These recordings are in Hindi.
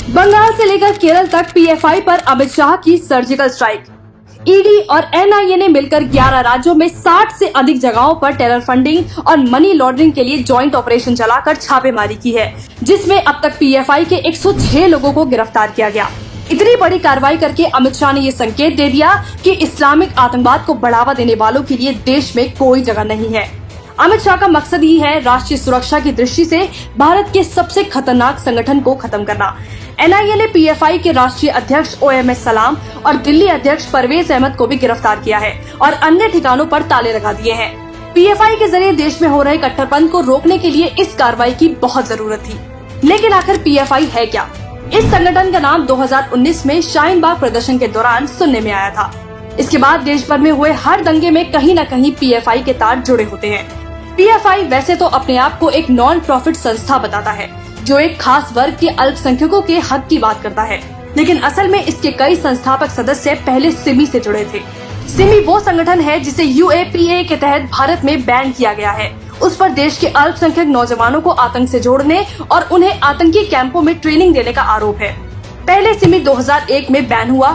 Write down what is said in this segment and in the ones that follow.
बंगाल से लेकर केरल तक पीएफआई पर अमित शाह की सर्जिकल स्ट्राइक। ईडी और एनआईए ने मिलकर 11 राज्यों में 60 से अधिक जगहों पर टेरर फंडिंग और मनी लॉन्ड्रिंग के लिए जॉइंट ऑपरेशन चलाकर छापेमारी की है, जिसमें अब तक पीएफआई के 106 लोगों को गिरफ्तार किया गया। इतनी बड़ी कार्रवाई करके अमित शाह ने ये संकेत दे दिया कि इस्लामिक आतंकवाद को बढ़ावा देने वालों के लिए देश में कोई जगह नहीं है। अमित शाह का मकसद ही है राष्ट्रीय सुरक्षा की दृष्टि से भारत के सबसे खतरनाक संगठन को खत्म करना। एनआईए ने पीएफआई के राष्ट्रीय अध्यक्ष ओएमएस सलाम और दिल्ली अध्यक्ष परवेज अहमद को भी गिरफ्तार किया है और अन्य ठिकानों पर ताले लगा दिए हैं। पीएफआई के जरिए देश में हो रहे कट्टरपंथ को रोकने के लिए इस कार्रवाई की बहुत जरूरत थी। लेकिन आखिर पीएफआई है क्या? इस संगठन का नाम 2019 में शाहीन बाग प्रदर्शन के दौरान सुनने में आया था। इसके बाद देश भर में हुए हर दंगे में कहीं न कहीं पीएफआई के तार जुड़े होते हैं। पीएफआई वैसे तो अपने आप को एक नॉन प्रॉफिट संस्था बताता है, जो एक खास वर्ग के अल्पसंख्यकों के हक की बात करता है, लेकिन असल में इसके कई संस्थापक सदस्य पहले सिमी से जुड़े थे। सिमी वो संगठन है जिसे यूएपीए के तहत भारत में बैन किया गया है। उस पर देश के अल्पसंख्यक नौजवानों को आतंक से जोड़ने और उन्हें आतंकी कैंपों में ट्रेनिंग देने का आरोप है। पहले सिमी 2001 में बैन हुआ।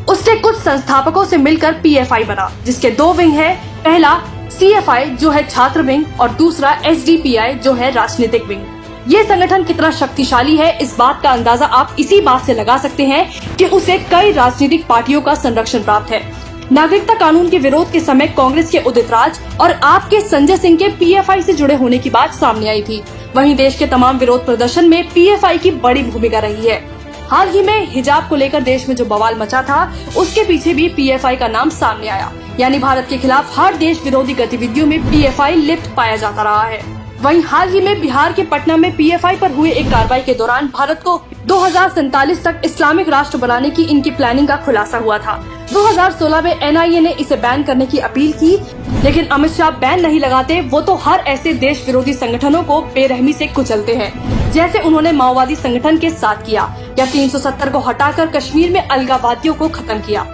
उसके कुछ संस्थापकों से मिलकर पीएफआई बना, जिसके दो विंग है। पहला सीएफआई जो है छात्र विंग और दूसरा एसडीपीआई जो है राजनीतिक विंग। ये संगठन कितना शक्तिशाली है, इस बात का अंदाजा आप इसी बात से लगा सकते हैं कि उसे कई राजनीतिक पार्टियों का संरक्षण प्राप्त है। नागरिकता कानून के विरोध के समय कांग्रेस के उदित राज और आप के संजय सिंह के पीएफआई से जुड़े होने की बात सामने आई थी। वहीं देश के तमाम विरोध प्रदर्शन में पीएफआई की बड़ी भूमिका रही है। हाल ही में हिजाब को लेकर देश में जो बवाल मचा था, उसके पीछे भी पीएफआई का नाम सामने आया। यानी भारत के खिलाफ हर देश विरोधी गतिविधियों में पीएफआई लिप्त पाया जाता रहा है। वहीं हाल ही में बिहार के पटना में पीएफआई पर हुए एक कार्रवाई के दौरान भारत को 2047 तक इस्लामिक राष्ट्र बनाने की इनकी प्लानिंग का खुलासा हुआ था। 2016 में एनआईए ने इसे बैन करने की अपील की, लेकिन अमित शाह बैन नहीं लगाते। वो तो हर ऐसे देश विरोधी संगठनों को बेरहमी से कुचलते हैं, जैसे उन्होंने माओवादी संगठन के साथ किया या 370 को हटाकर कश्मीर में अलगाववादियों को खत्म किया।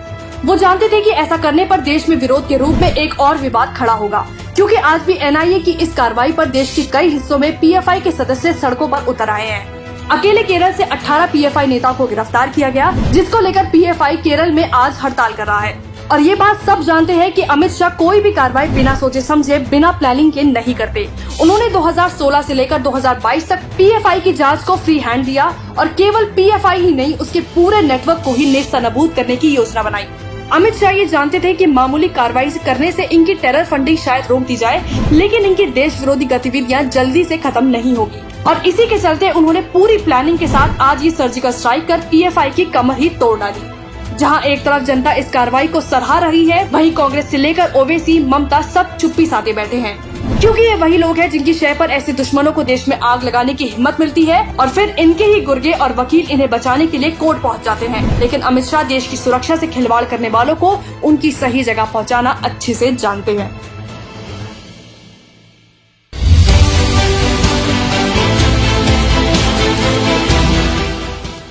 वो जानते थे कि ऐसा करने पर देश में विरोध के रूप में एक और विवाद खड़ा होगा, क्योंकि आज भी एनआईए की इस कार्रवाई पर देश के कई हिस्सों में पीएफआई के सदस्य सड़कों पर उतर आए हैं। अकेले केरल से 18 पीएफआई नेताओं को गिरफ्तार किया गया, जिसको लेकर पीएफआई केरल में आज हड़ताल कर रहा है। और ये बात सब जानते हैं कि अमित शाह कोई भी कार्रवाई बिना सोचे समझे, बिना प्लानिंग के नहीं करते। उन्होंने 2016 से लेकर 2022 तक पीएफआई की जांच को फ्री हैंड दिया और केवल पीएफआई ही नहीं, उसके पूरे नेटवर्क को ही नेस्तनाबूद करने की योजना बनाई। अमित शाह ये जानते थे कि मामूली कार्रवाई करने से इनकी टेरर फंडिंग शायद रोक दी जाए, लेकिन इनकी देश विरोधी गतिविधियां जल्दी से खत्म नहीं होगी। और इसी के चलते उन्होंने पूरी प्लानिंग के साथ आज ये सर्जिकल स्ट्राइक कर पीएफआई की कमर ही तोड़ डाली। जहां एक तरफ जनता इस कार्रवाई को सराह रही है, वहीं कांग्रेस से लेकर ओवैसी, ममता सब चुप्पी साधे बैठे हैं, क्योंकि ये वही लोग हैं जिनकी शय पर ऐसे दुश्मनों को देश में आग लगाने की हिम्मत मिलती है और फिर इनके ही गुर्गे और वकील इन्हें बचाने के लिए कोर्ट पहुंच जाते हैं। लेकिन अमित शाह देश की सुरक्षा से खिलवाड़ करने वालों को उनकी सही जगह पहुंचाना अच्छे से जानते हैं।